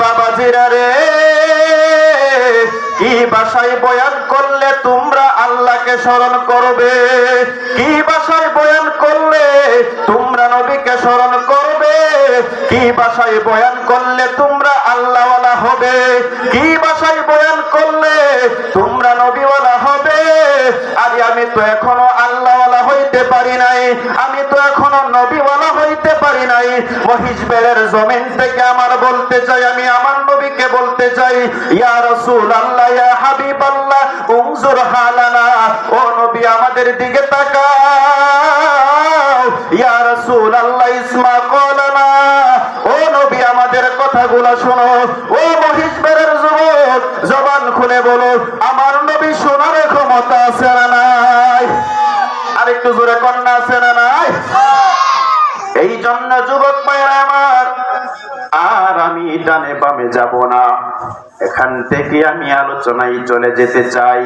বাবাজিরা রে, কি ভাষায় বয়ান করলে তোমরা আল্লাহকে স্মরণ করবে? কি ভাষায় বয়ান করলে তোমরা নবীকে স্মরণ করবে? কি ভাষায় বয়ান করলে তোমরা আল্লাহওয়ালা হবে? কি ভাষায় বয়ান করলে তোমরা নবীওয়ালা হবে? আরে আমি তো এখনো আল্লাহওয়ালা হইতে পারি নাই, আমি তো এখনো নবীওয়ালা হইতে পারি নাই। মহিষবেরের জমিন থেকে আমার বলতে চাই, আমি আমার নবীকে বলতে চাই, ইয়া রাসূলুল্লাহ ইয়া হাবিবাল্লাহ উনজুর হালানা, ও নবী আমাদের দিকে তাকাও। ইয়া রাসূলুল্লাহ ইসমা কওলানা, ও নবী আমাদের কথাগুলো শোনো। ও মহিষবেরের যুবক, জবান খুলে বলো, আমার নবী শোনার ক্ষমতা আছে না নাই? আরেকটু জোরে কন্যা আছে না নাই? এই জন্য যুবক ভাইরা আমার, আর আমি ডানে বামে যাব না, এখান থেকে আমি আলোচনায় চলে যেতে চাই।